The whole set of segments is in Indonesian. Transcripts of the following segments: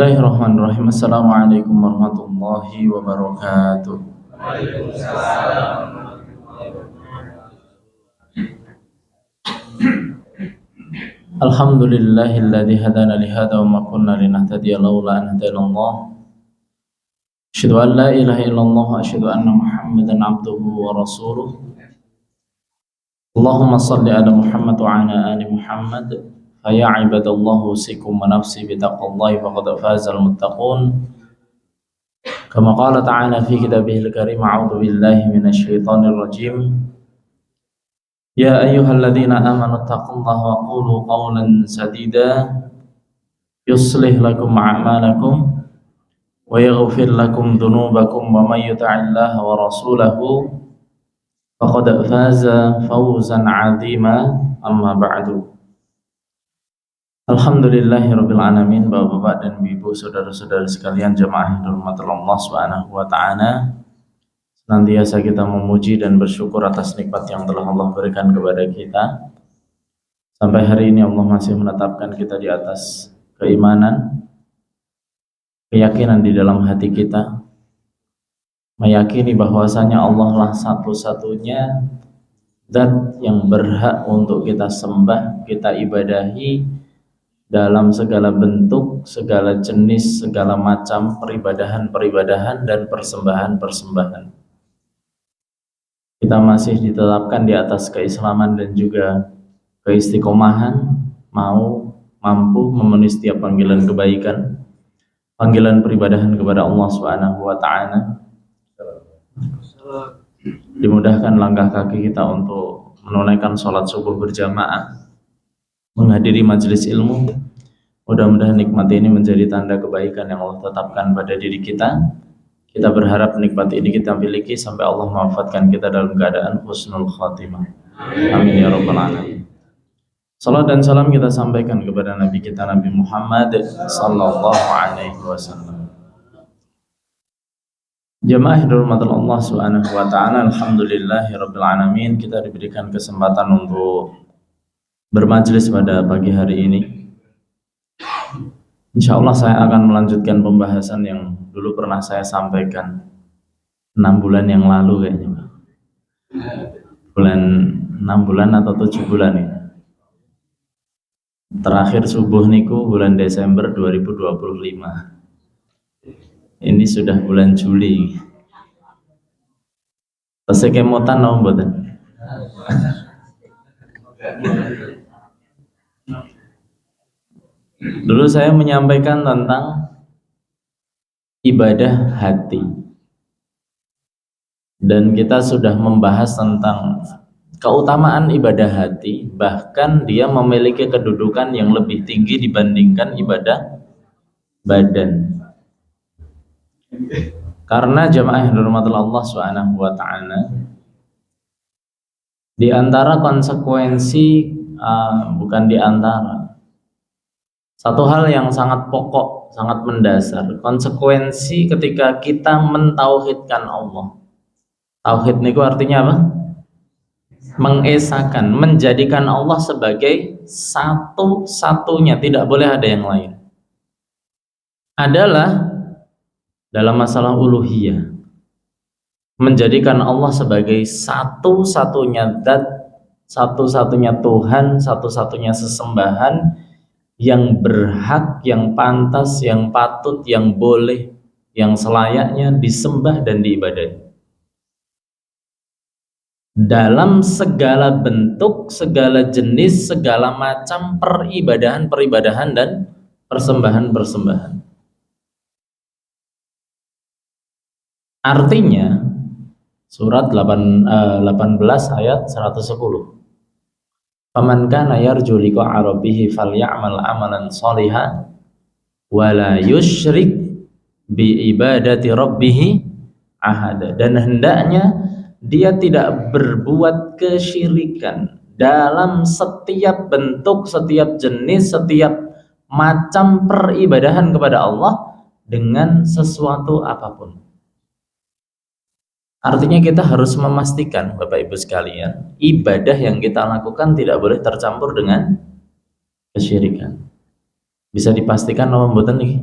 Bismillahirrahmanirrahim. Assalamualaikum warahmatullahi wabarakatuh. Alhamdulillahilladzi hadana li hadza wa ma kunna linahtadiya laula an hadana Allah. Asyhadu an la ilaha illallah wa asyhadu anna Muhammadan abduhu wa rasuluh. Allahumma shalli ala Muhammad wa ala ali Muhammad. Faya ibadallahu usikum wa nafsi bitaqwallahi faqad fazal muttaqun. Kama qala ta'ala fi kitabihil karim, a'udzu billahi minasy syaithanir rajim. Ya ayyuhalladzina amanu taqullaha wa qulu qawlan sadida yuslih lakum a'malakum wa yaghfir lakum dhunubakum wa may yuti'illaha wa rasulahu faqad faza fawzan 'azima. Amma ba'du. Alhamdulillahirabbil alamin. Bapak-bapak dan ibu, saudara-saudara sekalian, jemaah yang dirahmati Allah Subhanahu wa taala, senantiasa kita memuji dan bersyukur atas nikmat yang telah Allah berikan kepada kita. Sampai hari ini Allah masih menetapkan kita di atas keimanan, keyakinan di dalam hati kita, meyakini bahwasanya Allah lah satu-satunya zat yang berhak untuk kita sembah, kita ibadahi dalam segala bentuk, segala jenis, segala macam peribadahan dan persembahan-persembahan. Kita masih ditetapkan di atas keislaman dan juga keistiqomahan, mampu memenuhi setiap panggilan kebaikan, panggilan peribadahan kepada Allah Subhanahu wa taala. Dimudahkan langkah kaki kita untuk menunaikan sholat subuh berjamaah, menghadiri majelis ilmu. Mudah-mudahan nikmat ini menjadi tanda kebaikan yang Allah tetapkan pada diri kita. Kita berharap nikmat ini kita miliki sampai Allah mewafatkan kita dalam keadaan husnul khatimah. Amin ya rabbal alamin. Salat dan salam kita sampaikan kepada Nabi kita, Nabi Muhammad sallallahu alaihi wasallam. Jemaah yang dirahmati Allah Subhanahu wa taala, alhamdulillahirabbil alamin, kita diberikan kesempatan untuk bermajelis pada pagi hari ini. Insya Allah saya akan melanjutkan pembahasan yang dulu pernah saya sampaikan 6 bulan yang lalu kayaknya, Pak. 6 bulan atau 7 bulan ini. Terakhir subuh niku bulan Desember 2025. Ini sudah bulan Juli. Tasih kemotan no mboten? Dulu saya menyampaikan tentang ibadah hati, dan kita sudah membahas tentang keutamaan ibadah hati, bahkan dia memiliki kedudukan yang lebih tinggi dibandingkan ibadah badan. Karena jemaah yang dirahmati Allah Subhanahu wa taala, di antara konsekuensi satu hal yang sangat pokok, sangat mendasar, konsekuensi ketika kita mentauhidkan Allah. Tauhid niku artinya apa? Mengesakan, menjadikan Allah sebagai satu-satunya, tidak boleh ada yang lain. Adalah dalam masalah uluhiyah, menjadikan Allah sebagai satu-satunya zat, satu-satunya Tuhan, satu-satunya sesembahan yang berhak, yang pantas, yang patut, yang boleh, yang selayaknya disembah dan diibadahi dalam segala bentuk, segala jenis, segala macam peribadahan dan persembahan. Artinya surat 18 ayat 110, faman kana yarju liqa'a rabbih falyamal amalan shalihan wa la yusyrik bi ibadati rabbih ahada. Dan hendaknya dia tidak berbuat kesyirikan dalam setiap bentuk, setiap jenis, setiap macam peribadahan kepada Allah dengan sesuatu apapun. Artinya kita harus memastikan, Bapak Ibu sekalian, ibadah yang kita lakukan tidak boleh tercampur dengan kesyirikan. Bisa dipastikan nomor mboten niki?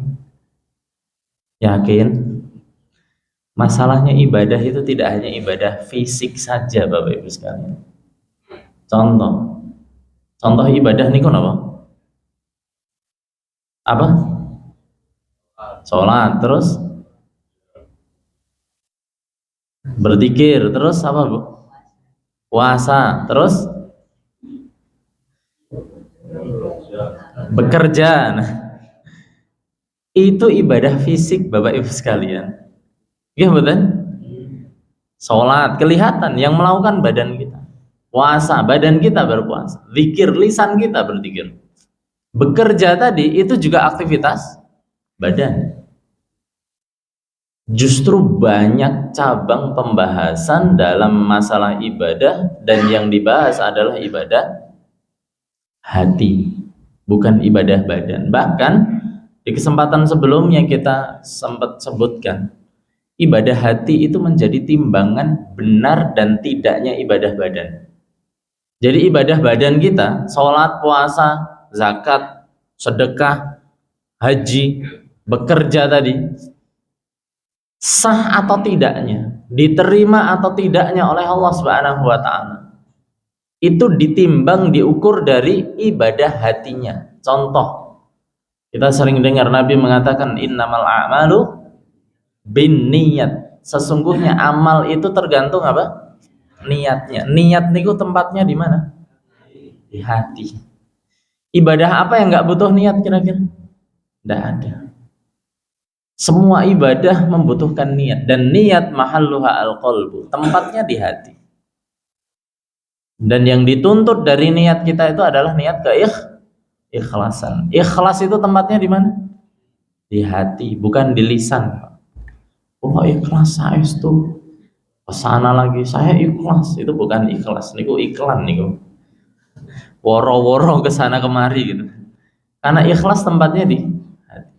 Yakin? Masalahnya ibadah itu tidak hanya ibadah fisik saja, Bapak Ibu sekalian. Contoh, contoh ibadah niku apa? Apa? Sholat, terus berzikir, terus apa, Bu? Puasa, terus bekerja. Nah, itu ibadah fisik, Bapak Ibu sekalian. Iya betul? Sholat kelihatan, yang melakukan badan kita. Puasa, badan kita berpuasa. Zikir, lisan kita berzikir. Bekerja tadi itu juga aktivitas badan. Justru banyak cabang pembahasan dalam masalah ibadah, dan yang dibahas adalah ibadah hati, bukan ibadah badan. Bahkan di kesempatan sebelumnya kita sempat sebutkan, ibadah hati itu menjadi timbangan benar dan tidaknya ibadah badan. Jadi ibadah badan kita, sholat, puasa, zakat, sedekah, haji, bekerja tadi, sah atau tidaknya, diterima atau tidaknya oleh Allah Subhanahu wa taala, itu ditimbang, diukur dari ibadah hatinya. Contoh, kita sering dengar Nabi mengatakan innamal a'malu binniyat. Sesungguhnya amal itu tergantung apa? Niatnya. Niat niku tempatnya di mana? Di hati. Ibadah apa yang nggak butuh niat kira-kira? Tidak ada. Semua ibadah membutuhkan niat, dan niat mahalluha al-qalbu, tempatnya di hati. Dan yang dituntut dari niat kita itu adalah niat keikhlasan. Ikhlas itu tempatnya di mana? Di hati, bukan di lisan. Oh ikhlas saya itu kesana lagi, saya ikhlas, itu bukan ikhlas, niku iklan niku. Woro-woro kesana kemari gitu. Karena ikhlas tempatnya di hati.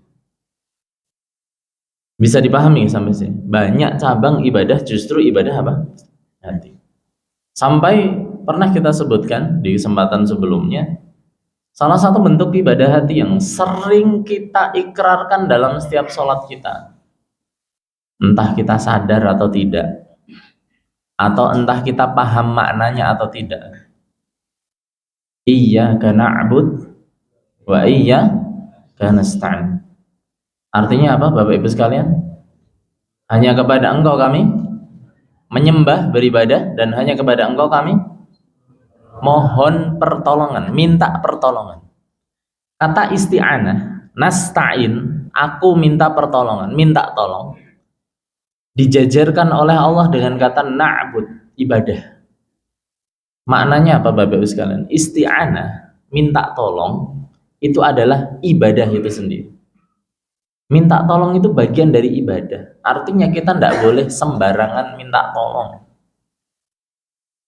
Bisa dipahami sampai sini? Banyak cabang ibadah justru ibadah apa? Hati. Sampai pernah kita sebutkan di kesempatan sebelumnya, salah satu bentuk ibadah hati yang sering kita ikrarkan dalam setiap sholat kita, entah kita sadar atau tidak, atau entah kita paham maknanya atau tidak, iyyaka na'bud wa iyyaka nasta'in. Artinya apa, Bapak Ibu sekalian? Hanya kepada Engkau kami menyembah, beribadah, dan hanya kepada Engkau kami mohon pertolongan, minta pertolongan. Kata isti'anah, nasta'in, aku minta pertolongan, minta tolong, dijajarkan oleh Allah dengan kata na'bud, ibadah. Maknanya apa, Bapak Ibu sekalian? Isti'anah, minta tolong, itu adalah ibadah itu sendiri. Minta tolong itu bagian dari ibadah. Artinya kita tidak boleh sembarangan minta tolong.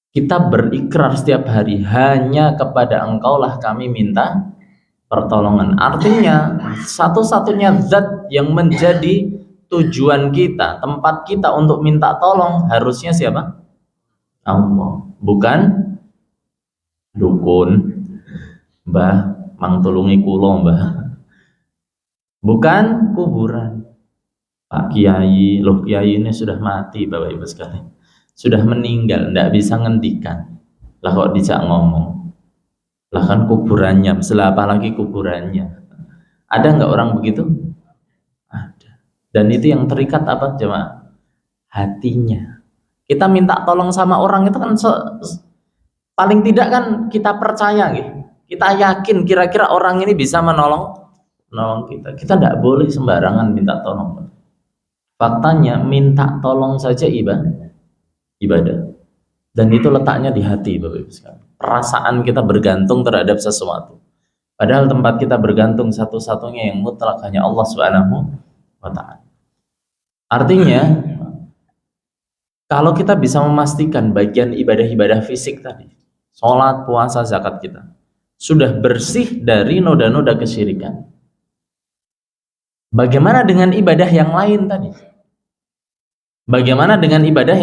Kita berikrar setiap hari, hanya kepada Engkaulah kami minta pertolongan. Artinya satu-satunya zat yang menjadi tujuan kita, tempat kita untuk minta tolong, harusnya siapa? Allah, bukan dukun, mbah mang tulungi kulo mbah, bukan kuburan. Pak Kiai, loh Kiai ini sudah mati Bapak Ibu sekalian, sudah meninggal, tidak bisa ngendikan, lah kok dijak ngomong, lah kan kuburannya, apalagi kuburannya. Ada nggak orang begitu? Ada. Dan itu yang terikat apa jemaah? Hatinya. Kita minta tolong sama orang itu kan paling tidak kan kita percaya gitu. Kita yakin kira-kira orang ini bisa menolong kita. Kita tidak boleh sembarangan minta tolong. Faktanya minta tolong saja ibadah. Dan itu letaknya di hati, Bapak Ibu sekalian. Perasaan kita bergantung terhadap sesuatu. Padahal tempat kita bergantung satu-satunya yang mutlak hanya Allah Subhanahu wa taala. Artinya, kalau kita bisa memastikan bagian ibadah-ibadah fisik tadi, sholat, puasa, zakat kita sudah bersih dari noda-noda kesyirikan, bagaimana dengan ibadah yang lain tadi? Bagaimana dengan ibadah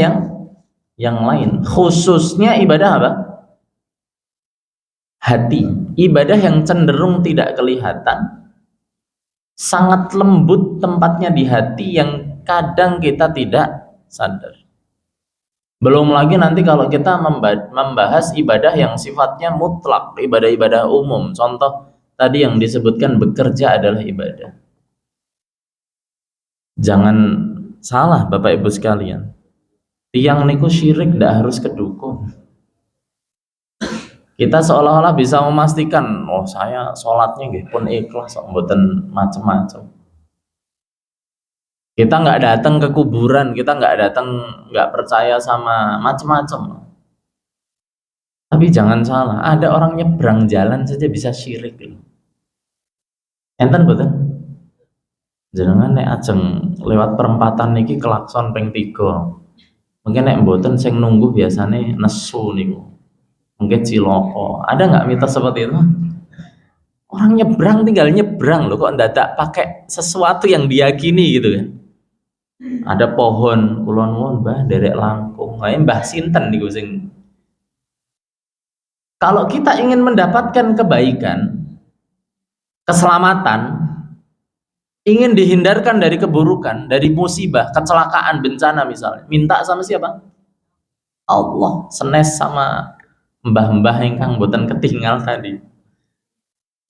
yang lain? Khususnya ibadah apa? Hati. Ibadah yang cenderung tidak kelihatan, sangat lembut tempatnya di hati yang kadang kita tidak sadar. Belum lagi nanti kalau kita membahas ibadah yang sifatnya mutlak, ibadah-ibadah umum. Contoh tadi yang disebutkan bekerja adalah ibadah. Jangan salah Bapak Ibu sekalian. Tiang niku syirik tidak harus ke dukun. Kita seolah-olah bisa memastikan, oh saya sholatnya nggih pun ikhlas, mboten macam-macam. Kita nggak datang ke kuburan, kita nggak percaya sama macam-macam. Tapi jangan salah, ada orang nyebrang jalan saja bisa syirik. Enten betul? Jangan nek ajeng lewat perempatan niki klakson ping 3. Mungkin nek mboten sing nunggu biasanya nesu niku. Mungkin ciloko. Ada nggak mitos seperti itu? Orang nyebrang tinggal nyebrang loh, kok ndadak pakai sesuatu yang diyakini gitu kan. Ada pohon, kulon nuwun Mbah derek langkung. Nah, Mbah sinten niku sing. Kalau kita ingin mendapatkan kebaikan, keselamatan, ingin dihindarkan dari keburukan, dari musibah, kecelakaan, bencana misalnya, minta sama siapa? Allah. Senes sama mbah-mbah ingkang boten ketinggal tadi.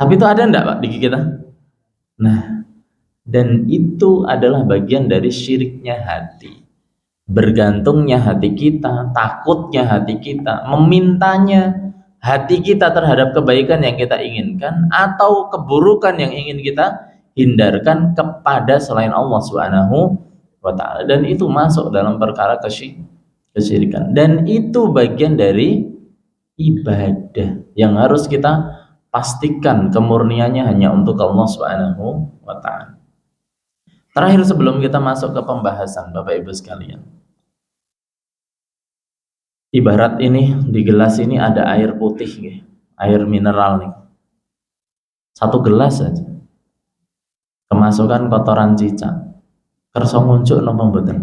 Tapi itu ada enggak Pak di kita? Nah, dan itu adalah bagian dari syiriknya hati. Bergantungnya hati kita, takutnya hati kita, memintanya hati kita terhadap kebaikan yang kita inginkan atau keburukan yang ingin kita hindarkan kepada selain Allah Subhanahu wa taala, dan itu masuk dalam perkara kesyirikan, dan itu bagian dari ibadah yang harus kita pastikan kemurniannya hanya untuk Allah Subhanahu wa taala. Terakhir sebelum kita masuk ke pembahasan Bapak Ibu sekalian, ibarat ini di gelas ini ada air putih, air mineral nih. Satu gelas saja kemasukan kotoran cicak. Kerso nguncuk napa mboten?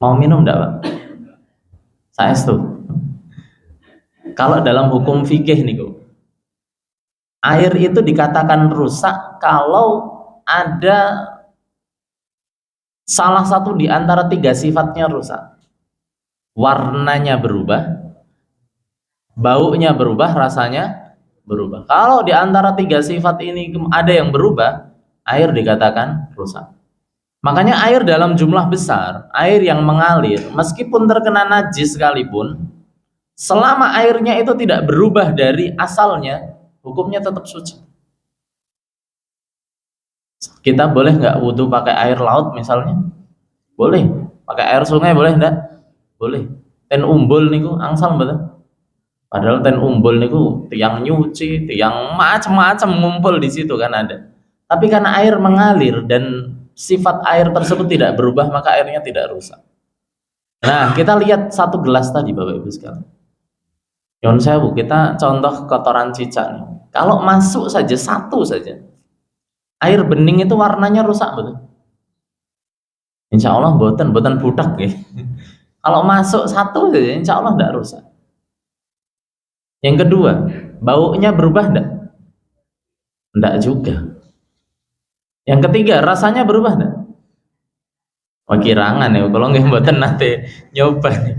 Mau minum enggak, Pak? Saestu. Kalau dalam hukum fikih niku, air itu dikatakan rusak kalau ada salah satu di antara 3 sifatnya rusak. Warnanya berubah, baunya berubah, rasanya berubah. Kalau di antara 3 sifat ini ada yang berubah, air dikatakan rusak. Makanya air dalam jumlah besar, air yang mengalir, meskipun terkena najis sekalipun, selama airnya itu tidak berubah dari asalnya, hukumnya tetap suci. Kita boleh nggak wudhu pakai air laut misalnya? Boleh. Pakai air sungai boleh enggak? Boleh. Ten umbul niku angsal betul. Padahal ten umbul niku tiang nyuci, tiang macam-macam ngumpul di situ kan ada. Tapi karena air mengalir dan sifat air tersebut tidak berubah, maka airnya tidak rusak. Nah, kita lihat satu gelas tadi Bapak Ibu sekalian. Yon sewu, kita contoh kotoran cicak nih. Kalau masuk saja satu saja, air bening itu warnanya rusak betul. Insya Allah boten budak ya. Kalau masuk satu saja, insya Allah tidak rusak. Yang kedua, baunya berubah enggak? Enggak juga. Yang ketiga, rasanya berubah enggak? Wah, kirangan ya, kalau nggak mboten nate nyoba nih.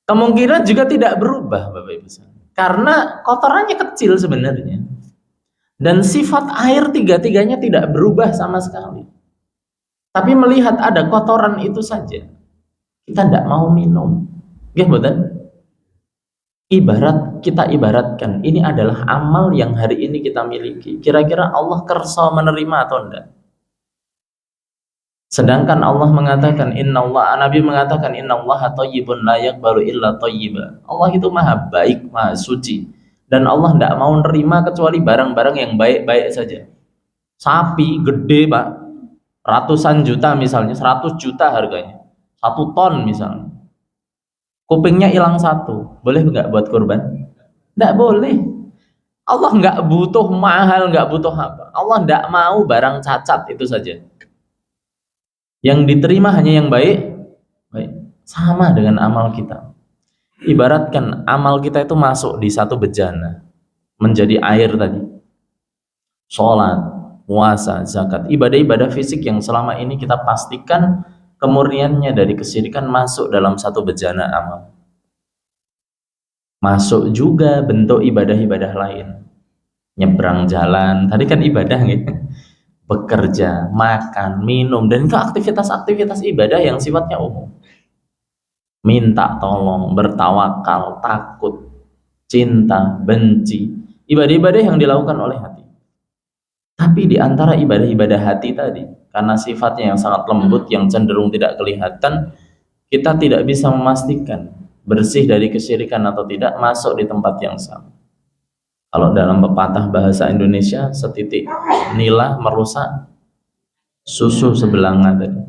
Kemungkinan juga tidak berubah Bapak Ibu. Karena kotorannya kecil sebenarnya. Dan sifat air tiga-tiganya tidak berubah sama sekali. Tapi melihat ada kotoran itu saja, kita tidak mau minum. Nggih mboten? Kita ibaratkan ini adalah amal yang hari ini kita miliki. Kira-kira Allah kersa menerima atau enggak? Sedangkan Allah mengatakan Nabi mengatakan innallaha thayyibun la yaqbalu illa thayyiba. Allah itu maha baik, maha suci, dan Allah tidak mau nerima kecuali barang-barang yang baik-baik saja. Sapi gede Pak, ratusan juta misalnya, 100 juta harganya, 1 ton misalnya, kupingnya hilang 1, boleh nggak buat kurban? Nggak boleh. Allah nggak butuh mahal, nggak butuh apa. Allah nggak mau barang cacat itu saja. Yang diterima hanya yang baik. Sama dengan amal kita. Ibaratkan amal kita itu masuk di satu bejana, menjadi air tadi. sholat, puasa, zakat, ibadah-ibadah fisik yang selama ini kita pastikan kemurniannya dari kesyirikan masuk dalam satu bejana amal. Masuk juga bentuk ibadah-ibadah lain. Nyebrang jalan, tadi kan ibadah gitu. Bekerja, makan, minum, dan itu aktivitas-aktivitas ibadah yang sifatnya umum. Minta tolong, bertawakal, takut, cinta, benci, ibadah-ibadah yang dilakukan oleh hati. Tapi di antara ibadah-ibadah hati tadi, karena sifatnya yang sangat lembut, yang cenderung tidak kelihatan, kita tidak bisa memastikan bersih dari kesyirikan atau tidak, masuk di tempat yang sama. Kalau dalam pepatah bahasa Indonesia, setitik nila merusak susu sebelanga tadi.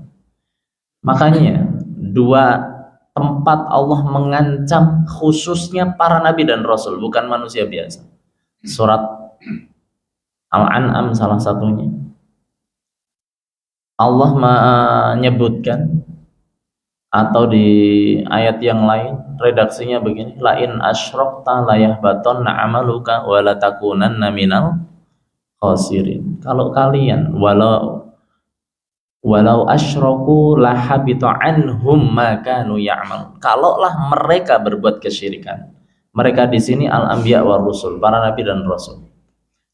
Makanya dua tempat Allah mengancam khususnya para nabi dan rasul, bukan manusia biasa. Surat Al-An'am salah satunya. Allah menyebutkan, atau di ayat yang lain redaksinya begini, lain asyrokta layahbatonna amaluka walatakunanna minal khasirin. Kalau kalian walau asyraku lahabita anhum ma kanu ya'mal. Kalaulah mereka berbuat kesyirikan. Mereka di sini al-anbiya war rusul, para nabi dan rasul.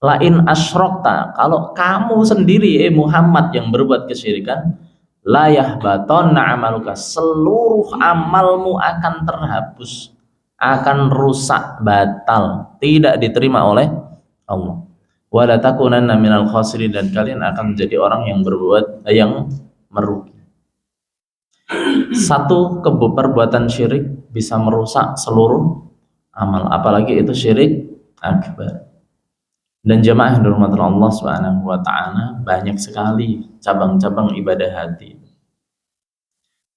Lain asyrokta, kalau kamu sendiri Muhammad yang berbuat kesyirikan, layah batonna amaluka, seluruh amalmu akan terhapus, akan rusak, batal, tidak diterima oleh Allah. Wala takunanna minal khasirin, dan kalian akan menjadi orang yang berbuat yang merugi. Satu perbuatan syirik bisa merusak seluruh amal, apalagi itu syirik akbar. Dan jemaah yang dirahmati Allah Subhanahu wa taala, banyak sekali cabang-cabang ibadah hati.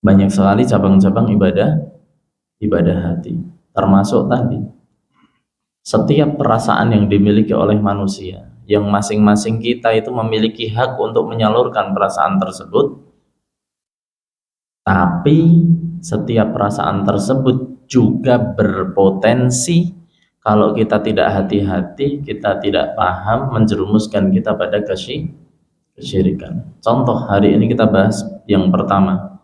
Banyak sekali cabang-cabang ibadah hati. Termasuk tadi, setiap perasaan yang dimiliki oleh manusia, yang masing-masing kita itu memiliki hak untuk menyalurkan perasaan tersebut. Tapi setiap perasaan tersebut juga berpotensi, kalau kita tidak hati-hati, kita tidak paham, menjerumuskan kita pada kesyirikan. Contoh, hari ini kita bahas yang pertama,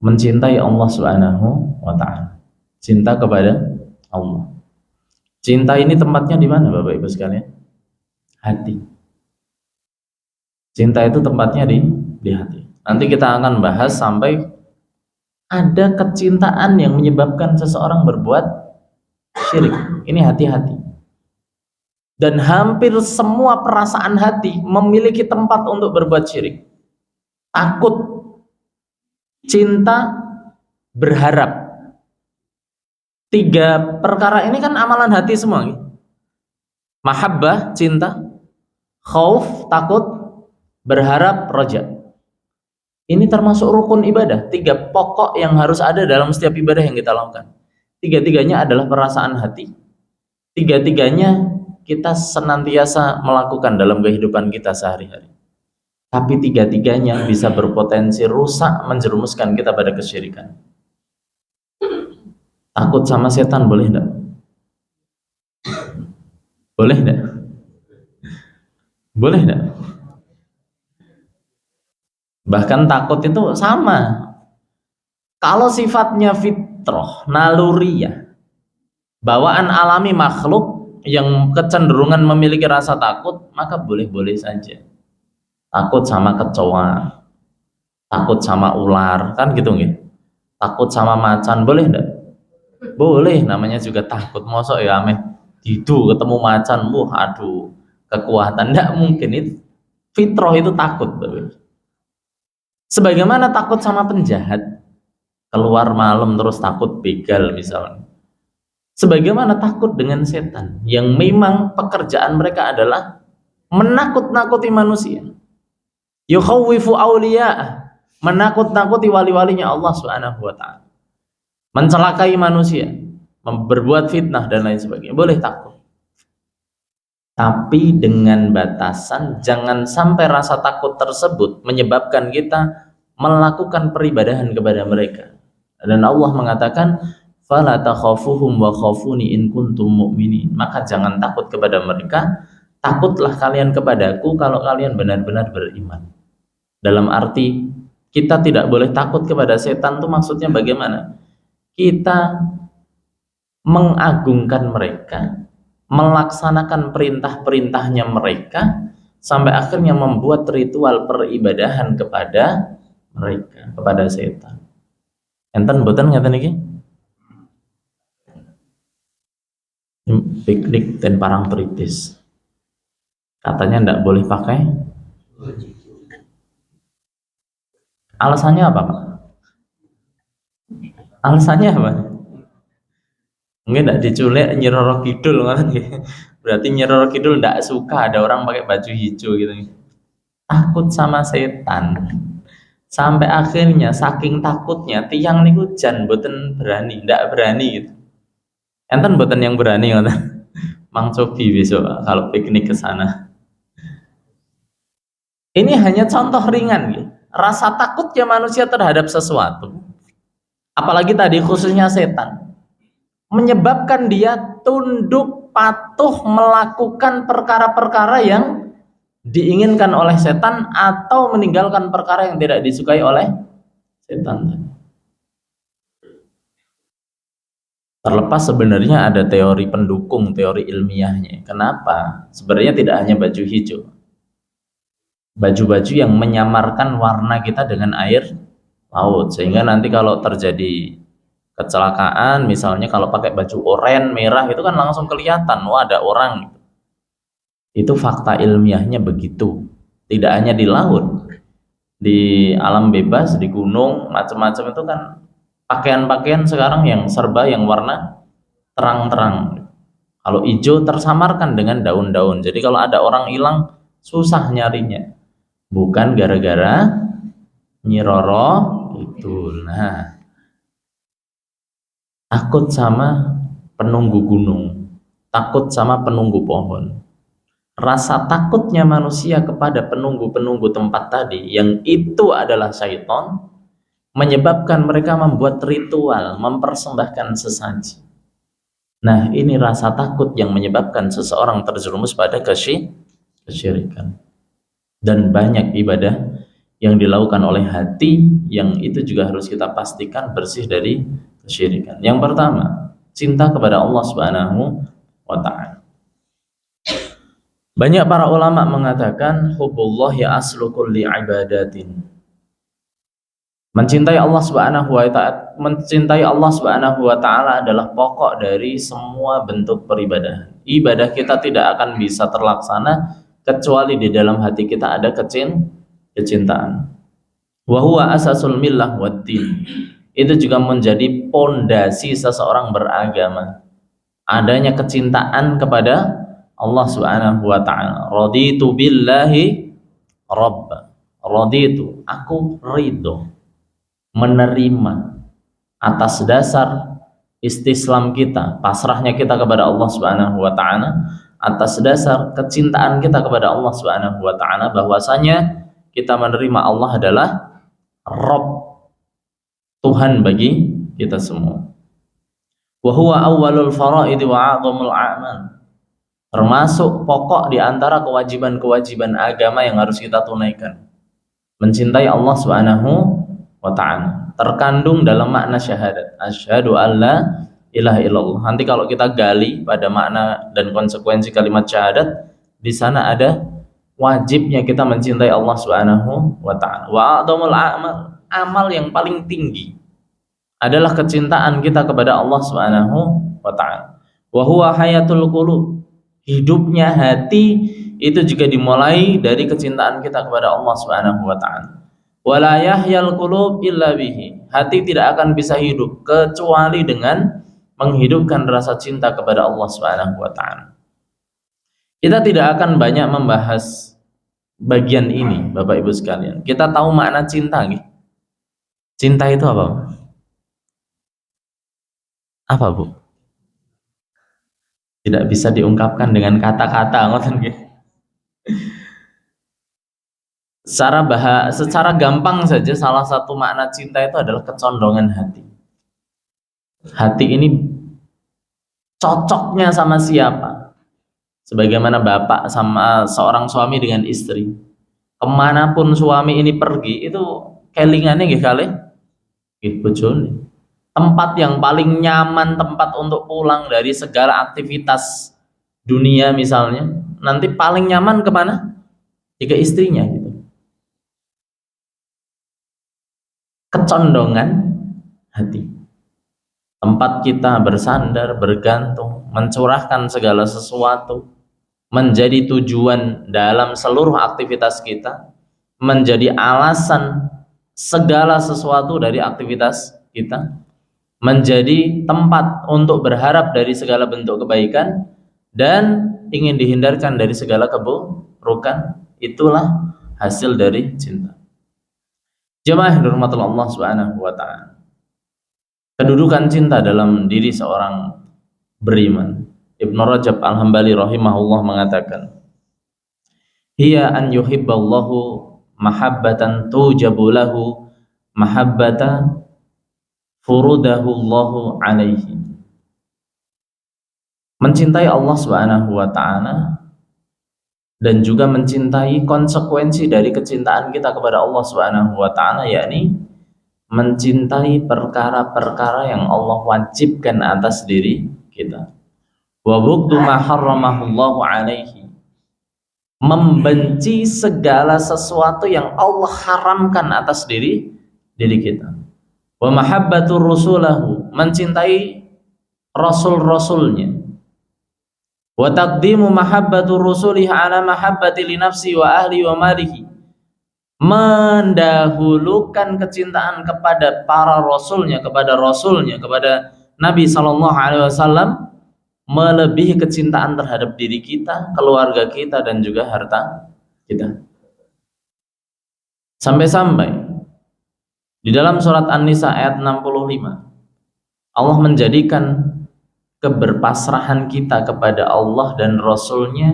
mencintai Allah Subhanahu wa ta'ala. Cinta kepada Allah. Cinta ini tempatnya di mana Bapak Ibu sekalian? Hati. Cinta itu tempatnya di hati. Nanti kita akan bahas sampai ada kecintaan yang menyebabkan seseorang berbuat syirik. Ini hati-hati. Dan hampir semua perasaan hati memiliki tempat untuk berbuat syirik. Takut, cinta, berharap. Tiga perkara ini kan amalan hati semua. Mahabbah, cinta, khauf, takut, berharap, roja. Ini termasuk rukun ibadah. Tiga pokok yang harus ada dalam setiap ibadah yang kita lakukan. Tiga-tiganya adalah perasaan hati. Tiga-tiganya kita senantiasa melakukan dalam kehidupan kita sehari-hari. Tapi tiga-tiganya bisa berpotensi rusak, menjerumuskan kita pada kesyirikan. Takut sama setan boleh enggak? Boleh enggak? Boleh enggak? Bahkan takut itu sama. Kalau sifatnya fitrah, naluriyah, bawaan alami makhluk yang kecenderungan memiliki rasa takut, maka boleh-boleh saja. Takut sama kecoa, takut sama ular, kan gitu nggih? Takut sama macan, boleh enggak? Boleh, namanya juga takut. Mosok ya ameh didu ketemu macan, aduh, kekuatan, enggak mungkin. Itu fitrah, itu takut. Sebagaimana takut sama penjahat, keluar malam terus takut begal misalnya. Sebagaimana takut dengan setan yang memang pekerjaan mereka adalah menakut-nakuti manusia. Yukhawwifu awliya'ah, menakut-nakuti wali-walinya Allah Subhanahu wa ta'ala. Mencelakai manusia, berbuat fitnah dan lain sebagainya. Boleh takut. Tapi dengan batasan, jangan sampai rasa takut tersebut menyebabkan kita melakukan peribadahan kepada mereka. Dan Allah mengatakan, fala takhafuhum wa khafuni in kuntum mu'minin. Maka jangan takut kepada mereka, takutlah kalian kepadaku kalau kalian benar-benar beriman. Dalam arti kita tidak boleh takut kepada setan tuh maksudnya bagaimana? Kita mengagungkan mereka, melaksanakan perintah-perintahnya mereka, sampai akhirnya membuat ritual peribadahan kepada mereka, kepada setan. Enten boten ngaten iki? Piknik dan parang tritis. Katanya ndak boleh pakai. Alasannya apa, Pak? Alasannya apa? Mungkin ndak diculik Nyi Roro Kidul kan? Berarti Nyi Roro Kidul ndak suka ada orang pakai baju hijau gitu. Takut sama setan. Sampai akhirnya saking takutnya tiang niku jan boten berani, ndak berani gitu. Enten boten yang berani ngoten. Mang Cobi besok kalau piknik ke sana. Ini hanya contoh ringan gitu. Rasa takutnya manusia terhadap sesuatu, apalagi tadi khususnya setan, menyebabkan dia tunduk patuh melakukan perkara-perkara yang diinginkan oleh setan atau meninggalkan perkara yang tidak disukai oleh setan. Terlepas sebenarnya ada teori pendukung, teori ilmiahnya. Kenapa? Sebenarnya tidak hanya baju hijau. Baju-baju yang menyamarkan warna kita dengan air laut, sehingga nanti kalau terjadi kecelakaan, misalnya kalau pakai baju oranye merah itu kan langsung kelihatan, wah ada orang. Itu fakta ilmiahnya begitu. Tidak hanya di laut, di alam bebas, di gunung, macam-macam itu kan pakaian-pakaian sekarang yang serba yang warna terang-terang. Kalau hijau tersamarkan dengan daun-daun. Jadi kalau ada orang hilang susah nyarinya. Bukan gara-gara Nyi Roro itu. Nah, takut sama penunggu gunung, takut sama penunggu pohon. Rasa takutnya manusia kepada penunggu-penunggu tempat tadi, yang itu adalah syaitan, menyebabkan mereka membuat ritual, mempersembahkan sesaji. Nah, ini rasa takut yang menyebabkan seseorang terjerumus pada kesyirikan. Dan banyak ibadah yang dilakukan oleh hati yang itu juga harus kita pastikan bersih dari kesyirikan. Yang pertama, cinta kepada Allah Subhanahu wa ta'ala. Banyak para ulama mengatakan hubbullah ya aslu kulli ibadatin. Mencintai Allah Subhanahu wa ta'ala adalah pokok dari semua bentuk peribadahan. Ibadah kita tidak akan bisa terlaksana kecuali di dalam hati kita ada kecintaan. Wa huwa asasul millah wad din. Itu juga menjadi pondasi seseorang beragama. Adanya kecintaan kepada Allah Subhanahu wa ta'ala. Raditu billahi rabba. Raditu, aku ridho, menerima atas dasar istislam kita, pasrahnya kita kepada Allah Subhanahu wa ta'ala, atas dasar kecintaan kita kepada Allah Subhanahu wa ta'ala, bahwasanya kita menerima Allah adalah Rabb, Tuhan bagi kita semua. Wa huwa awwalul faraid wa a'dhamul a'mal. Termasuk pokok di antara kewajiban-kewajiban agama yang harus kita tunaikan. Mencintai Allah Subhanahu wa ta'ala. Terkandung dalam makna syahadat. Asyhadu alla ilaha illallah. Nanti kalau kita gali pada makna dan konsekuensi kalimat syahadat, di sana ada wajibnya kita mencintai Allah Subhanahu wa ta'ala. Wa a'dhamul a'mal, amal yang paling tinggi adalah kecintaan kita kepada Allah Subhanahu wa ta'ala. Wa huwa hayatul qulub, hidupnya hati itu juga dimulai dari kecintaan kita kepada Allah Subhanahu wa ta'ala. Wa la yahyal qulub illa bihi, hati tidak akan bisa hidup kecuali dengan menghidupkan rasa cinta kepada Allah Subhanahu wa ta'ala. Kita tidak akan banyak membahas bagian ini, Bapak Ibu sekalian. Kita tahu makna cinta gitu. Cinta itu apa? Apa, Bu? Tidak bisa diungkapkan dengan kata-kata, ngoten nggih. Secara gampang saja, salah satu makna cinta itu adalah kecondongan hati. Hati ini cocoknya sama siapa? Sebagaimana bapak sama seorang suami dengan istri, kemanapun suami ini pergi itu kelingannya nggih kalih nggih bojone. Tempat yang paling nyaman, tempat untuk pulang dari segala aktivitas dunia misalnya, nanti paling nyaman kemana? Ke istrinya gitu. Kecondongan hati, tempat kita bersandar, bergantung, mencurahkan segala sesuatu, menjadi tujuan dalam seluruh aktivitas kita, menjadi alasan segala sesuatu dari aktivitas kita, menjadi tempat untuk berharap dari segala bentuk kebaikan dan ingin dihindarkan dari segala keburukan. Itulah hasil dari cinta. Jemaah yang dirahmati Allah Subhanahu wa taala. Kedudukan cinta dalam diri seorang beriman. Ibnu Rajab Al-Hambali rahimahullah mengatakan, hiya an yuhibballahu mahabbatan tujabu lahu mahabbata furudahu Allahu alaihi. Mencintai Allah Subhanahu wa taala dan juga mencintai konsekuensi dari kecintaan kita kepada Allah Subhanahu wa taala, yakni mencintai perkara-perkara yang Allah wajibkan atas diri kita. Wa bughdu ma harramahullahu alaihi, membenci segala sesuatu yang Allah haramkan atas diri kita. Wa mahabbatur rusulahu, mencintai rasul-rasulnya. Wa taqdimu mahabbatur rusulih ala mahabbati li nafsi wa ahli wa malihi, mendahulukan kecintaan kepada para rasulnya, kepada Nabi sallallahu alaihi wasallam, melebihi kecintaan terhadap diri kita, keluarga kita dan juga harta kita. Sampai-sampai di dalam surat An-Nisa ayat 65, Allah menjadikan keberpasrahan kita kepada Allah dan Rasulnya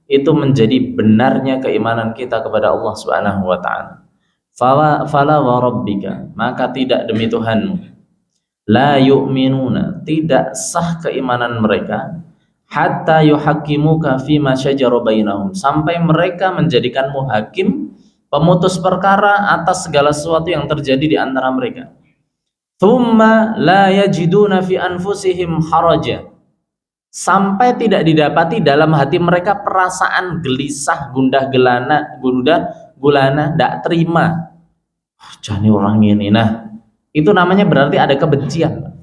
itu menjadi benarnya keimanan kita kepada Allah Subhanahu wa ta'ala. Fala wa rabbika, maka tidak demi Tuhanmu, la yu'minuna, tidak sah keimanan mereka, hatta yuhaqqimuka fima syajara bainahum, sampai mereka menjadikanmu hakim, pemutus perkara atas segala sesuatu yang terjadi di antara mereka. Thumma la yajiduna fi anfusihim haraja, sampai tidak didapati dalam hati mereka perasaan gelisah, gundah gulana, tidak terima. Jadi orang ini, nah itu namanya berarti ada kebencian.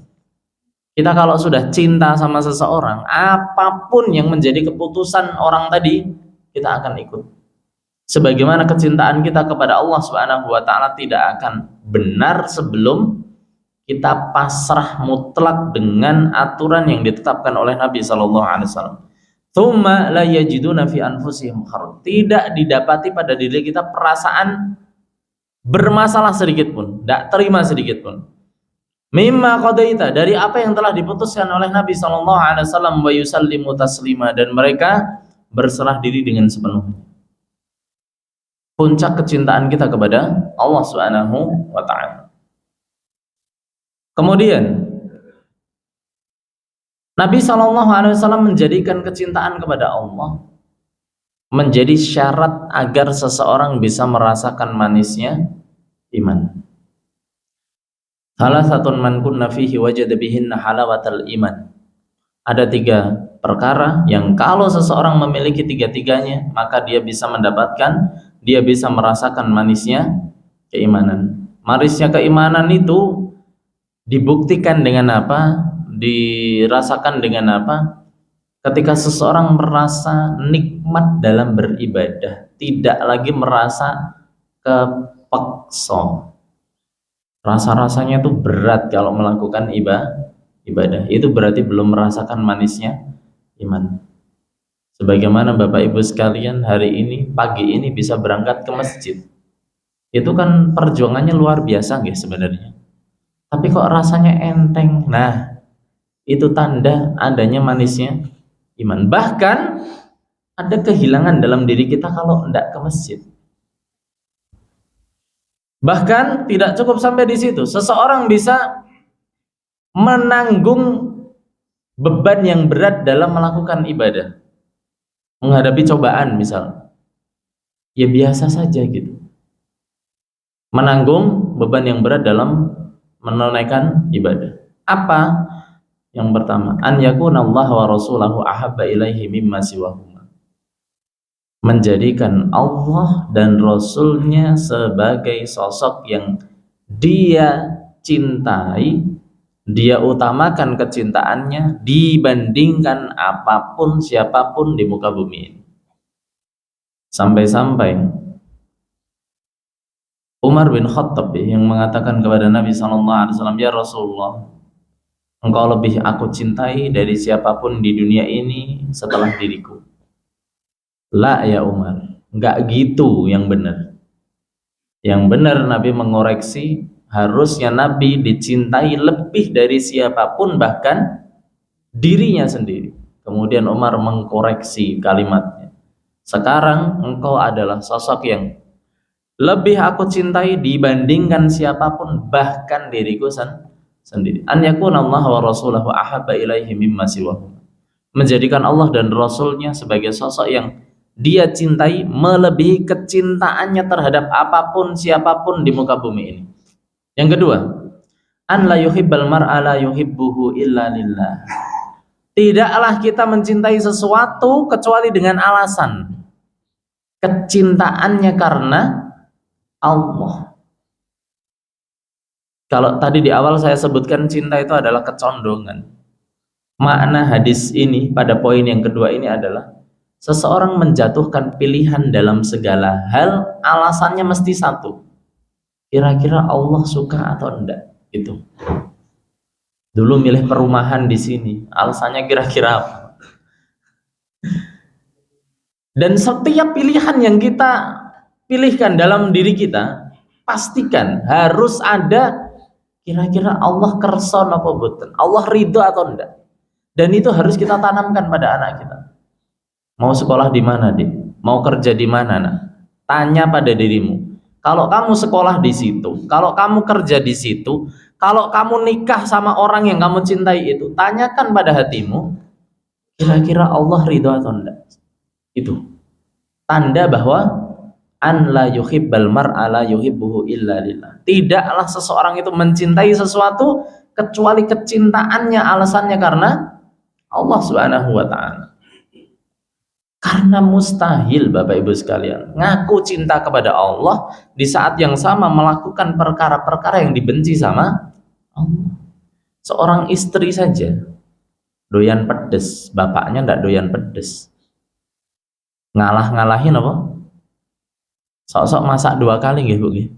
Kita kalau sudah cinta sama seseorang, apapun yang menjadi keputusan orang tadi, kita akan ikut. Sebagaimana kecintaan kita kepada Allah Subhanahu wa ta'ala tidak akan benar sebelum kita pasrah mutlak dengan aturan yang ditetapkan oleh Nabi sallallahu alaihi wasallam. Tsumma la yajiduna fi anfusihim kharaj, tidak didapati pada diri kita perasaan bermasalah sedikit pun, tidak terima sedikit pun. Mimma qadaita, dari apa yang telah diputuskan oleh Nabi sallallahu alaihi wasallam, wa yusallimu taslima, dan mereka berserah diri dengan sepenuhnya. Puncak kecintaan kita kepada Allah Subhanahu wa ta'ala. Kemudian Nabi SAW menjadikan kecintaan kepada Allah menjadi syarat agar seseorang bisa merasakan manisnya iman. Salah satu man kunna fihi wajada bihinna halawatal iman. Ada 3 perkara yang kalau seseorang memiliki 3-tiganya, maka dia bisa merasakan manisnya keimanan. Manisnya keimanan itu dibuktikan dengan apa? Dirasakan dengan apa? Ketika seseorang merasa nikmat dalam beribadah, tidak lagi merasa kepeksa. Rasa-rasanya itu berat kalau melakukan ibadah. Itu berarti belum merasakan manisnya iman. Sebagaimana Bapak Ibu sekalian hari ini, pagi ini bisa berangkat ke masjid. Itu kan perjuangannya luar biasa nggih sebenarnya. Tapi kok rasanya enteng. Nah, itu tanda adanya manisnya iman. Bahkan ada kehilangan dalam diri kita kalau tidak ke masjid. Bahkan tidak cukup sampai di situ. Seseorang bisa menanggung beban yang berat dalam melakukan ibadah. menghadapi cobaan misal, ya biasa saja gitu. Menanggung beban yang berat dalam menunaikan ibadah. Apa? Yang pertama, an yakunallaha wa rasulahu ahabba ilaihi mimma siwahuma. Menjadikan Allah dan Rasulnya sebagai sosok yang dia cintai, dia utamakan kecintaannya dibandingkan apapun siapapun di muka bumi ini. Sampai-sampai Umar bin Khattab yang mengatakan kepada Nabi SAW, ya Rasulullah, engkau lebih aku cintai dari siapapun di dunia ini setelah diriku. La ya Umar, enggak gitu yang benar. Yang benar Nabi mengoreksi, harusnya Nabi dicintai lebih dari siapapun, bahkan dirinya sendiri. Kemudian Umar mengkoreksi kalimatnya. Sekarang engkau adalah sosok yang lebih aku cintai dibandingkan siapapun, bahkan diriku sendiri. An yakunallaha wa rasulahu ahabba ilaihi mimma siwahu. Menjadikan Allah dan Rasulnya sebagai sosok yang dia cintai melebihi kecintaannya terhadap apapun siapapun di muka bumi ini. Yang kedua, an la yuhibbal mar'a la yuhibbuhu illa lillah. Tidaklah kita mencintai sesuatu kecuali dengan alasan kecintaannya karena Allah. Kalau tadi di awal saya sebutkan cinta itu adalah kecondongan. Makna hadis ini pada poin yang kedua ini adalah seseorang menjatuhkan pilihan dalam segala hal, alasannya mesti satu. Kira-kira Allah suka atau enggak? Itu. Dulu milih perumahan di sini, alasannya kira-kira apa? Dan setiap pilihan yang kita pilihkan dalam diri kita, pastikan harus ada kira-kira Allah kerson apa boten, Allah ridho atau enggak. Dan itu harus kita tanamkan pada anak kita. Mau sekolah di mana, Dik? Mau kerja di mana, Nak? Tanya pada dirimu. Kalau kamu sekolah di situ, kalau kamu kerja di situ, kalau kamu nikah sama orang yang kamu cintai itu, tanyakan pada hatimu, kira-kira Allah ridho atau enggak? Itu tanda bahwa an la yuhibbal mar'a la yuhibbuhu illa lillah. Tidaklah seseorang itu mencintai sesuatu kecuali kecintaannya alasannya karena Allah Subhanahu wa taala. Karena mustahil Bapak Ibu sekalian ngaku cinta kepada Allah di saat yang sama melakukan perkara-perkara yang dibenci sama Allah. Seorang istri saja doyan pedes, bapaknya ndak doyan pedes. Ngalah-ngalahin apa? Sok-sok masak 2 kali nggih Bu nggih.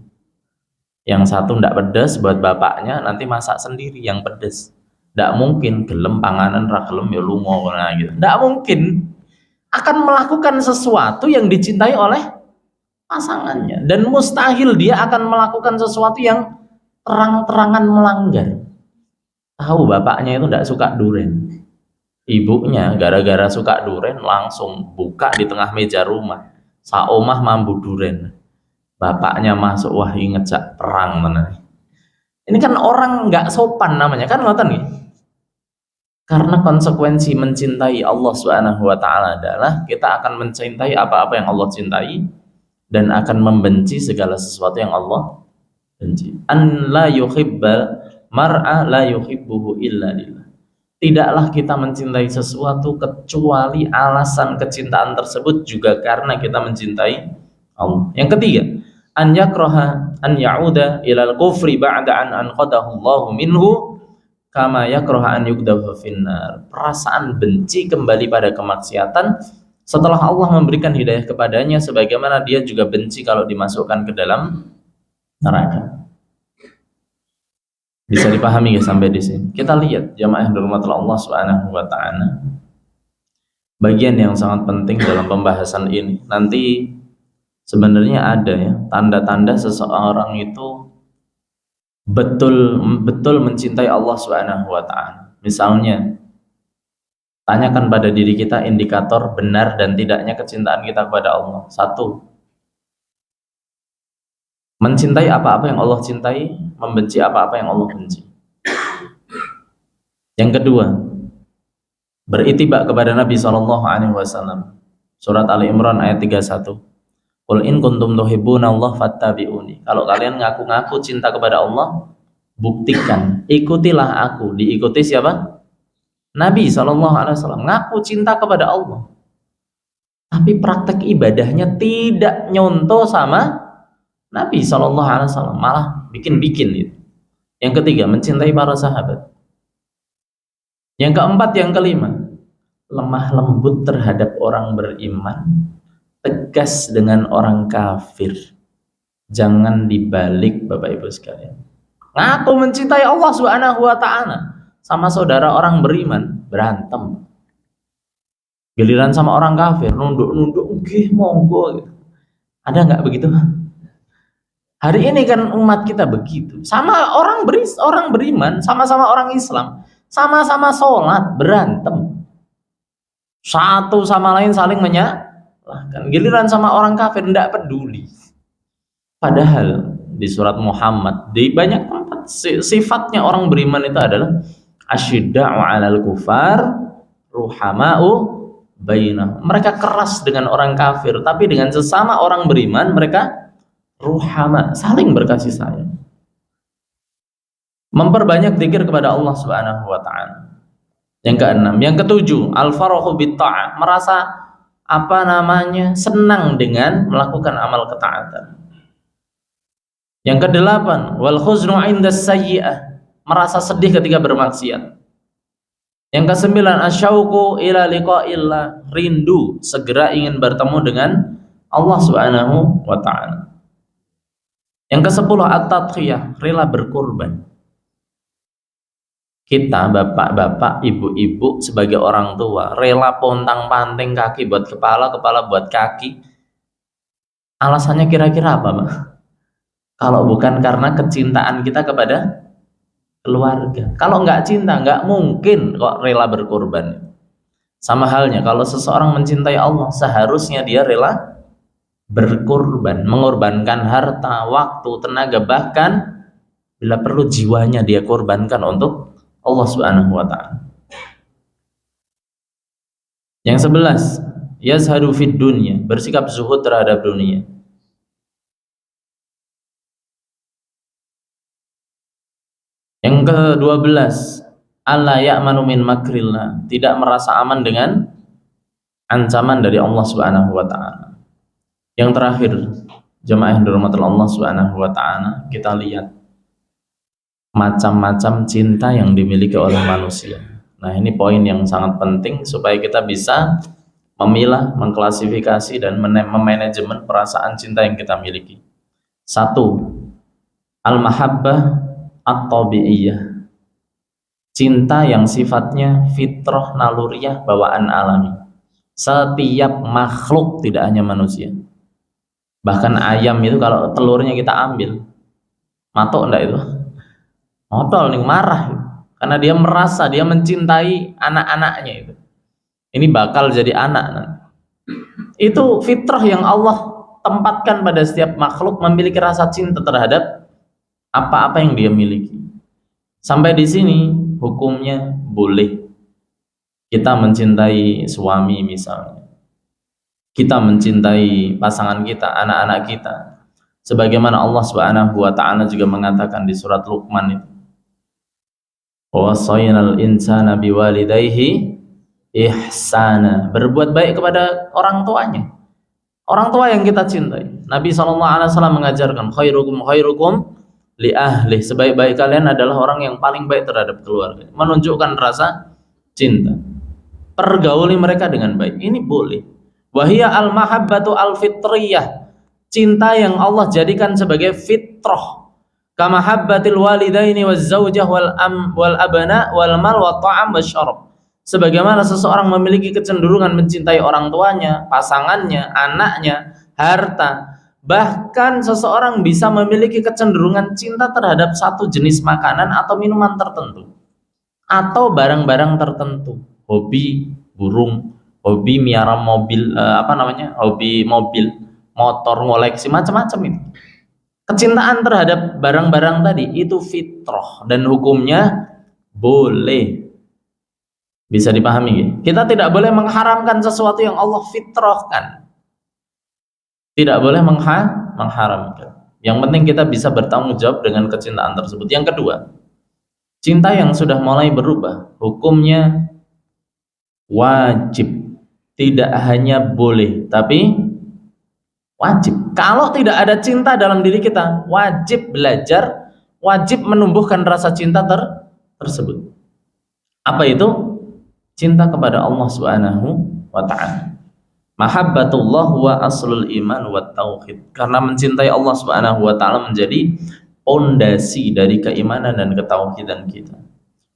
Yang satu ndak pedes buat bapaknya, nanti masak sendiri yang pedes. Ndak mungkin gelem panganan ra gelem ya lunga gitu. Ndak mungkin. Akan melakukan sesuatu yang dicintai oleh pasangannya, dan mustahil dia akan melakukan sesuatu yang terang-terangan melanggar. Tahu bapaknya itu tidak suka duren, ibunya gara-gara suka duren langsung buka di tengah meja rumah, saomah mambu duren. Bapaknya masuk, wah ngejak perang mana. Ini kan orang nggak sopan namanya kan, ngoten nih. Karena konsekuensi mencintai Allah Subhanahu wa taala adalah kita akan mencintai apa-apa yang Allah cintai dan akan membenci segala sesuatu yang Allah benci. An la yuhibbal mar'a la yuhibbuhu illa lillah. Tidaklah kita mencintai sesuatu kecuali alasan kecintaan tersebut juga karena kita mencintai Allah. Yang ketiga, an yakraha an ya'uda ilal kufri ba'da an anqadahu Allahu minhu kama yakraha an yugdafa finnar. Perasaan benci kembali pada kemaksiatan setelah Allah memberikan hidayah kepadanya, sebagaimana dia juga benci kalau dimasukkan ke dalam neraka. Bisa dipahami ya sampai di sini? Kita lihat jamaah yang dirahmati Allah Subhanahu wa taala. Bagian yang sangat penting dalam pembahasan ini, nanti sebenarnya ada ya tanda-tanda seseorang itu betul mencintai Allah Subhanahu wa taala. Misalnya, tanyakan pada diri kita indikator benar dan tidaknya kecintaan kita kepada Allah. 1. Mencintai apa-apa yang Allah cintai, membenci apa-apa yang Allah benci. Yang kedua, beritibak kepada Nabi SAW. Surat Ali Imran ayat 31. Qul in kuntum tuhibbunallaha fattabi'uni. Kalau kalian ngaku-ngaku cinta kepada Allah, buktikan, ikutilah aku. Diikuti siapa? Nabi SAW ngaku cinta kepada Allah, tapi praktek ibadahnya tidak nyontoh sama Nabi SAW, malah bikin-bikin itu. Yang ketiga, mencintai para sahabat. Yang keempat, yang kelima, lemah lembut terhadap orang beriman, tegas dengan orang kafir. Jangan dibalik, Bapak Ibu sekalian. Ngaku mencintai Allah Subhanahu wa ta'ala, sama saudara orang beriman berantem. Giliran sama orang kafir nunduk-nunduk, "Nggih, monggo." Gitu. Ada nggak begitu? Hari ini kan umat kita begitu. Sama orang beriman, sama-sama orang Islam, sama-sama sholat, berantem. Satu sama lain saling menyalahkan. Giliran sama orang kafir tidak peduli. Padahal di surat Muhammad, di banyak tempat, sifatnya orang beriman itu adalah asyidda'u 'alal kufar, ruhama'u bainahum. Mereka keras dengan orang kafir, tapi dengan sesama orang beriman mereka ruhama, saling berkasih sayang. Memperbanyak zikir kepada Allah Subhanahu wa ta'ala. Yang keenam, yang ketujuh, al-farahu bit-ta'ah, merasa senang dengan melakukan amal ketaatan. Yang kedelapan, wal khuznu 'inda sayyi'ah, merasa sedih ketika bermaksiat. Yang kesembilan, asyauqu ila liqa'illah, rindu segera ingin bertemu dengan Allah Subhanahu wa ta'ala. Yang kesepuluh, at-tadhiyah, rela berkorban. Kita bapak-bapak, ibu-ibu sebagai orang tua rela pontang-panting, kaki buat kepala, kepala buat kaki. Alasannya kira-kira apa, Pak? Kalau bukan karena kecintaan kita kepada keluarga. Kalau nggak cinta, nggak mungkin kok rela berkorban. Sama halnya kalau seseorang mencintai Allah, seharusnya dia rela berkorban, mengorbankan harta, waktu, tenaga, bahkan bila perlu jiwanya dia korbankan untuk Allah Subhanahu wa ta'ala. Yang 11, yazhadu fid dunya, bersikap zuhud terhadap dunia. Yang ke-12, alla ya'manu min makrillah, tidak merasa aman dengan ancaman dari Allah Subhanahu wa ta'ala. Yang terakhir, jemaah yang dirahmati Allah Subhanahu wa ta'ala, kita lihat macam-macam cinta yang dimiliki oleh manusia. Nah, ini poin yang sangat penting supaya kita bisa memilah, mengklasifikasi dan memanajemen perasaan cinta yang kita miliki. 1. Al-mahabbah at-tabi'iyah, cinta yang sifatnya fitrah, naluriah, bawaan alami. Setiap makhluk, tidak hanya manusia. Bahkan ayam itu kalau telurnya kita ambil, matok enggak itu? Modal nih, marah karena dia merasa dia mencintai anak-anaknya itu. Ini bakal jadi anak. Itu fitrah yang Allah tempatkan pada setiap makhluk, memiliki rasa cinta terhadap apa-apa yang dia miliki. Sampai di sini hukumnya boleh kita mencintai suami misalnya, kita mencintai pasangan kita, anak-anak kita, sebagaimana Allah Subhanahu wa ta'ala juga mengatakan di surat Luqman itu, wasaynal insana biwalidayhi ihsana, berbuat baik kepada orang tuanya, orang tua yang kita cintai. Nabi SAW mengajarkan khairukum li ahli, sebaik-baik kalian adalah orang yang paling baik terhadap keluarga, menunjukkan rasa cinta. Pergauli mereka dengan baik, ini boleh. Wahia al-mahabbatu al-fitriyah, cinta yang Allah jadikan sebagai fitrah, kama habbatil walidaini waz zaujah wal abna wal mal wa ta'am wasyarab, sebagaimana seseorang memiliki kecenderungan mencintai orang tuanya, pasangannya, anaknya, harta. Bahkan seseorang bisa memiliki kecenderungan cinta terhadap satu jenis makanan atau minuman tertentu, atau barang-barang tertentu, hobi burung, hobi miara mobil, hobi mobil, motor, ngoleksi, macam-macam itu. Kecintaan terhadap barang-barang tadi itu fitrah dan hukumnya boleh. Bisa dipahami ya? Kita tidak boleh mengharamkan sesuatu yang Allah fitrahkan. Tidak boleh mengharamkan. Yang penting kita bisa bertanggung jawab dengan kecintaan tersebut. Yang kedua, cinta yang sudah mulai berubah, hukumnya wajib. Tidak hanya boleh, tapi wajib. Kalau tidak ada cinta dalam diri kita, wajib belajar, wajib menumbuhkan rasa cinta tersebut. Apa itu? Cinta kepada Allah Subhanahu wa ta'ala. Mahabbatullah wa aslul iman wa tauhid. Karena mencintai Allah Subhanahu wa ta'ala menjadi pondasi dari keimanan dan ketauhidan kita.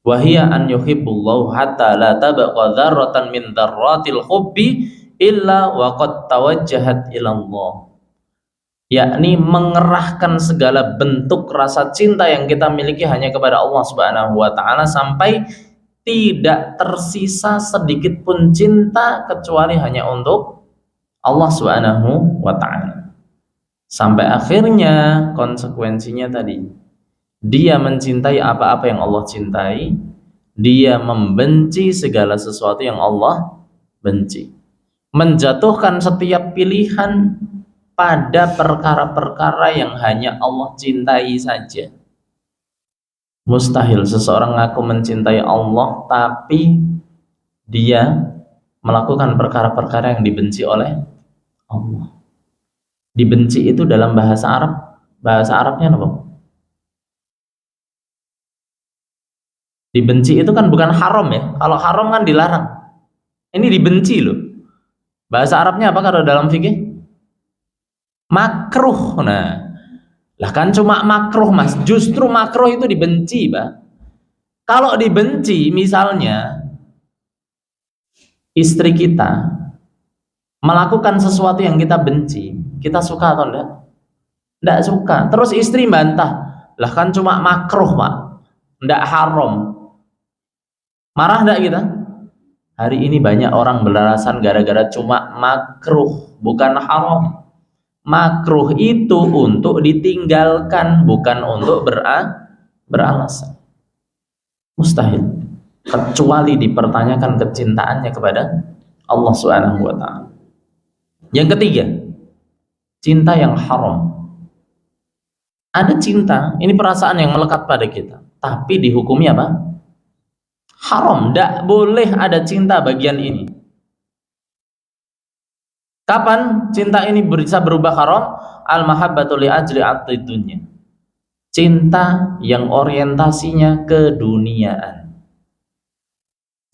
Wa hiya an yuhibbullahu hatta la tabqa dzarratan min dzarratil hubbi illa wa qad tawajjahat ila Allah. Yakni mengerahkan segala bentuk rasa cinta yang kita miliki hanya kepada Allah Subhanahu wa ta'ala sampai tidak tersisa sedikit pun cinta kecuali hanya untuk Allah Subhanahu wa ta'ala. Sampai akhirnya konsekuensinya tadi, dia mencintai apa-apa yang Allah cintai, dia membenci segala sesuatu yang Allah benci, menjatuhkan setiap pilihan pada perkara-perkara yang hanya Allah cintai saja. Mustahil seseorang ngaku mencintai Allah tapi dia melakukan perkara-perkara yang dibenci oleh Allah. Dibenci itu dalam bahasa Arab, bahasa Arabnya apa? Dibenci itu kan bukan haram ya. Kalau haram kan dilarang. Ini dibenci loh. Bahasa Arabnya apa kalau dalam fikih? Makruh. Nah, lah kan cuma makruh mas, justru makruh itu dibenci, Pak. Kalau dibenci, misalnya istri kita melakukan sesuatu yang kita benci, kita suka atau enggak? Enggak suka. Terus istri bantah, lah kan cuma makruh Pak, enggak haram. Marah enggak kita? Hari ini banyak orang beralasan gara-gara cuma makruh, bukan haram. Makruh itu untuk ditinggalkan, bukan untuk beralasan. Mustahil, kecuali dipertanyakan kecintaannya kepada Allah Subhanahu wa ta'ala. Yang ketiga, cinta yang haram. Ada cinta, ini perasaan yang melekat pada kita, tapi dihukumi apa? Haram, tidak boleh ada cinta bagian ini. Kapan cinta ini bisa berubah haram? Al-mahabbatu li ajli atidunya. Cinta yang orientasinya keduniaan.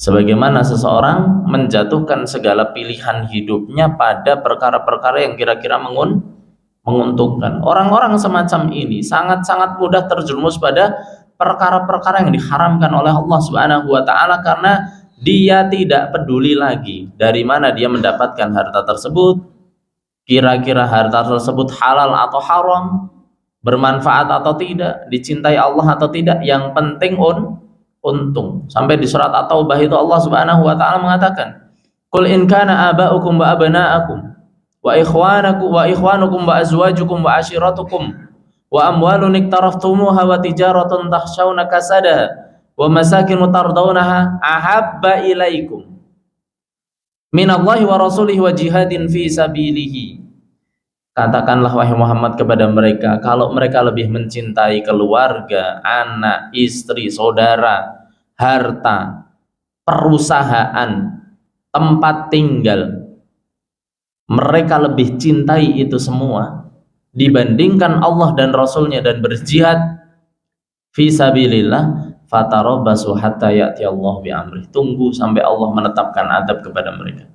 Sebagaimana seseorang menjatuhkan segala pilihan hidupnya pada perkara-perkara yang kira-kira menguntungkan. Orang-orang semacam ini sangat-sangat mudah terjerumus pada perkara-perkara yang diharamkan oleh Allah Subhanahu wa ta'ala karena dia tidak peduli lagi dari mana dia mendapatkan harta tersebut, kira-kira harta tersebut halal atau haram, bermanfaat atau tidak, dicintai Allah atau tidak. Yang penting untung. Sampai di surat At-Taubah itu Allah Subhanahu wa ta'ala mengatakan, qul in kana aba'ukum wa abna'akum wa ikhwanukum wa azwajukum wa ashiratukum wa amwalun iktaraftumuha wa tijaratun takhshawna kasadaha wa masakin tardawnaha ahabba ilaikum minallahi wa rasulihi wa jihadin fi sabilihi. Katakanlah wahai Muhammad kepada mereka, kalau mereka lebih mencintai keluarga, anak, istri, saudara, harta, perusahaan, tempat tinggal, mereka lebih cintai itu semua dibandingkan Allah dan Rasulnya dan berjihad fi sabilillah, fatarabbasu hatta ya'ti Allah bi amrih. Tunggu sampai Allah menetapkan adab kepada mereka.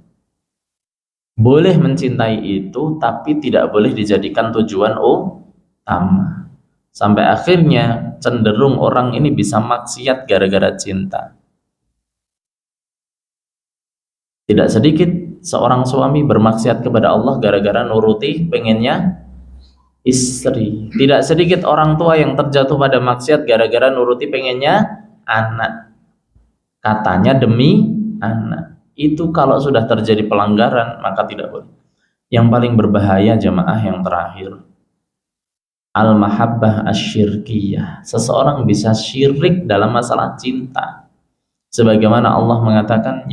Boleh mencintai itu, tapi tidak boleh dijadikan tujuan utama. Sampai akhirnya cenderung orang ini bisa maksiat gara-gara cinta. Tidak sedikit seorang suami bermaksiat kepada Allah gara-gara nuruti pengennya istri. Tidak sedikit orang tua yang terjatuh pada maksiat gara-gara nuruti pengennya anak. Katanya demi anak. Itu kalau sudah terjadi pelanggaran maka tidak boleh. Yang paling berbahaya jamaah yang terakhir, al-mahabbah asyirkiyah. Seseorang bisa syirik dalam masalah cinta Sebagaimana Allah mengatakan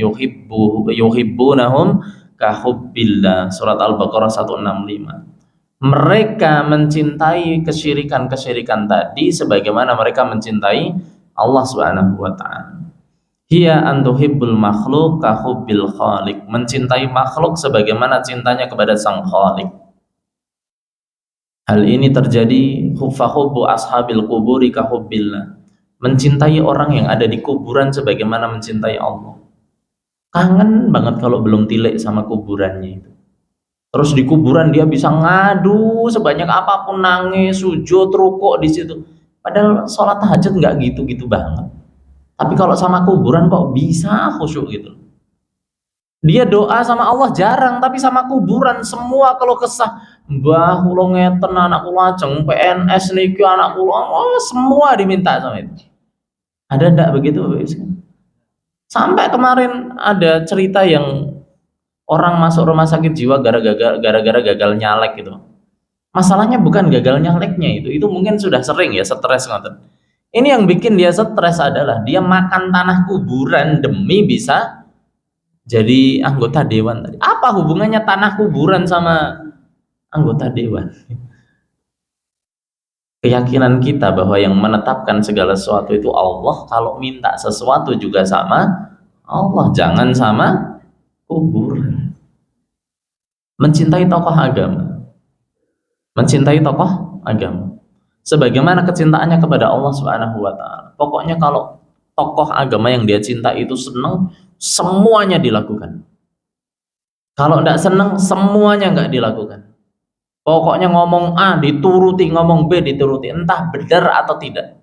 yuhibbunahum kahubbillah, surat Al-Baqarah 165. Mereka mencintai kesyirikan-kesyirikan tadi sebagaimana mereka mencintai Allah Subhanahu wa taala. Hiya an tuhibbul makhluk kahubbil khaliq, mencintai makhluk sebagaimana cintanya kepada sang khaliq. Hal ini terjadi hubbu ashabil quburi kahubbillah, mencintai orang yang ada di kuburan sebagaimana mencintai Allah. Kangen banget kalau belum tilik sama kuburannya itu. Terus di kuburan dia bisa ngadu sebanyak apapun, nangis, sujud, rukuk di situ. Padahal sholat tahajud nggak gitu-gitu banget. Tapi kalau sama kuburan kok bisa khusyuk gitu. Dia doa sama Allah jarang, tapi sama kuburan semua kalau kesah, mbah kula ngeten, anak kula ajeng PNS niki, anak kula, oh, semua diminta sama itu. Ada ndak begitu? Sampai kemarin ada cerita yang orang masuk rumah sakit jiwa gara-gara gagal nyalek gitu. Masalahnya bukan gagal nyaleknya itu mungkin sudah sering ya stres ngoten. Ini yang bikin dia stres adalah dia makan tanah kuburan demi bisa jadi anggota dewan tadi. Apa hubungannya tanah kuburan sama anggota dewan? Keyakinan kita bahwa yang menetapkan segala sesuatu itu Allah, kalau minta sesuatu juga sama Allah, jangan sama kuburan. Mencintai tokoh agama, mencintai tokoh agama sebagaimana kecintaannya kepada Allah Subhanahu wa taala. Pokoknya kalau tokoh agama yang dia cinta itu senang, semuanya dilakukan. Kalau tidak senang, semuanya nggak dilakukan. Pokoknya ngomong A dituruti, ngomong B dituruti, entah benar atau tidak.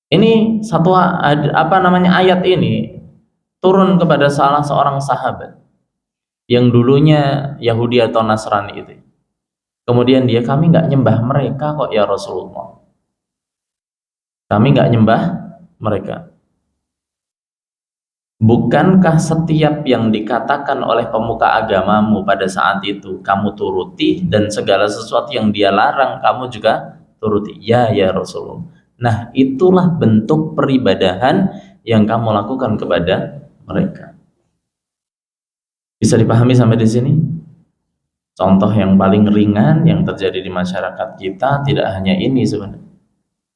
Ini satu ayat ini turun kepada salah seorang sahabat yang dulunya Yahudi atau Nasrani itu. Kemudian kami nggak nyembah mereka kok ya Rasulullah. Kami nggak nyembah mereka. Bukankah setiap yang dikatakan oleh pemuka agamamu pada saat itu kamu turuti, dan segala sesuatu yang dia larang kamu juga turuti? Ya Rasulullah. Nah, itulah bentuk peribadahan yang kamu lakukan kepada mereka. Bisa dipahami sampai di sini? Contoh yang paling ringan yang terjadi di masyarakat kita tidak hanya ini sebenarnya.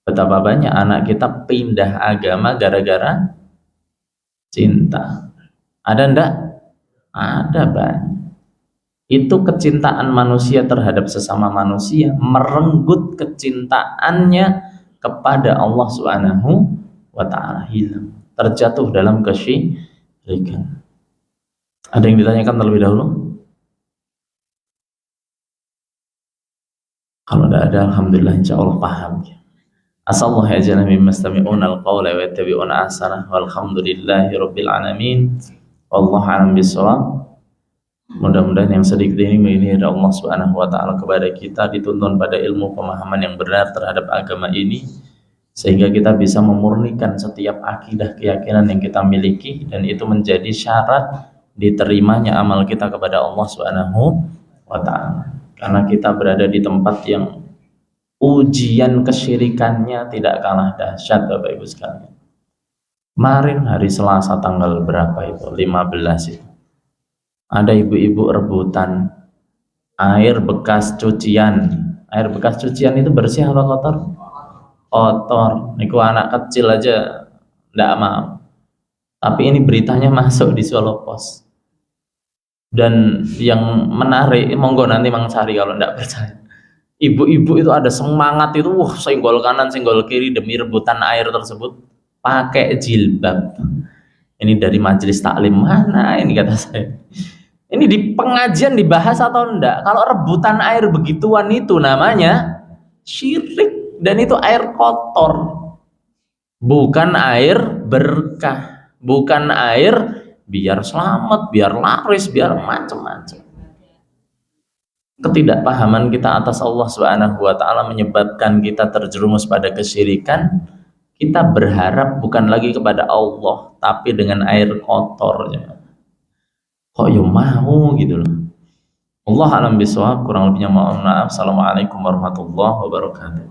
Betapa banyak anak kita pindah agama gara-gara cinta. Ada ndak? Ada banyak. Itu kecintaan manusia terhadap sesama manusia merenggut kecintaannya kepada Allah Subhanahu wa taala, hilang, terjatuh dalam kesyirikan. Ada yang ditanyakan terlebih dahulu? Kalau tidak ada, alhamdulillah, insyaallah paham. Asallahu yaj'alna mimman yastami'una al-qawla wa yattabi'una ahsanah, walhamdulillahi rabbil alamin, wallahu a'lam bishawab. Mudah-mudahan yang sedikit ini dari Allah Subhanahu wa taala kepada kita dituntun pada ilmu pemahaman yang benar terhadap agama ini, sehingga kita bisa memurnikan setiap akidah keyakinan yang kita miliki, dan itu menjadi syarat diterimanya amal kita kepada Allah Subhanahu wa taala. Karena kita berada di tempat yang ujian kesyirikannya tidak kalah dahsyat, Bapak Ibu sekalian. Kemarin hari Selasa tanggal berapa itu? 15 itu. Ada ibu-ibu rebutan air bekas cucian. Air bekas cucian itu bersih atau kotor? Kotor. Niku anak kecil aja enggak mau. Tapi ini beritanya masuk di Solo Pos. Dan yang menarik, monggo nanti Mang Sari kalau enggak percaya. Ibu-ibu itu ada semangat itu, senggol kanan, senggol kiri demi rebutan air tersebut pakai jilbab. Ini dari majelis taklim mana ini kata saya. Ini di pengajian dibahas atau enggak? Kalau rebutan air begituan itu namanya syirik, dan itu air kotor. Bukan air berkah, bukan air biar selamat, biar laris, biar macam-macam. Ketidakpahaman kita atas Allah Subhanahu wa taala menyebabkan kita terjerumus pada kesyirikan. Kita berharap bukan lagi kepada Allah, tapi dengan air kotor. Kok ya mau gitu loh. Allah alam bisawab, kurang lebihnya mohon maaf. Assalamualaikum warahmatullahi wabarakatuh.